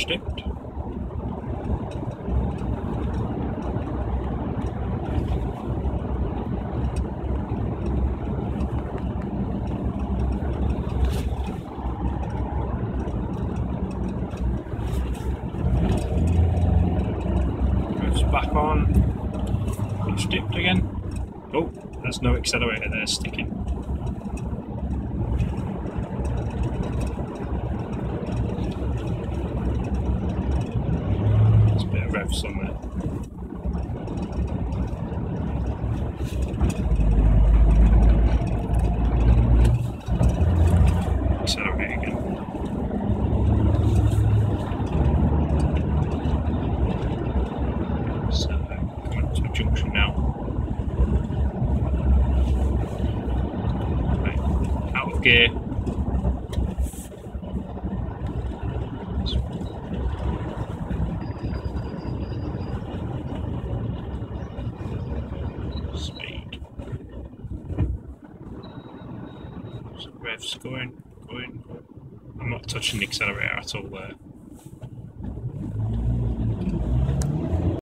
clutch dipped. Revs back on. Clutch dipped again. Oh, there's no accelerator there sticking. There's a bit of rev somewhere. Accelerate again. So, coming to a junction now. Gear. Speed. So revs going. I'm not touching the accelerator at all there.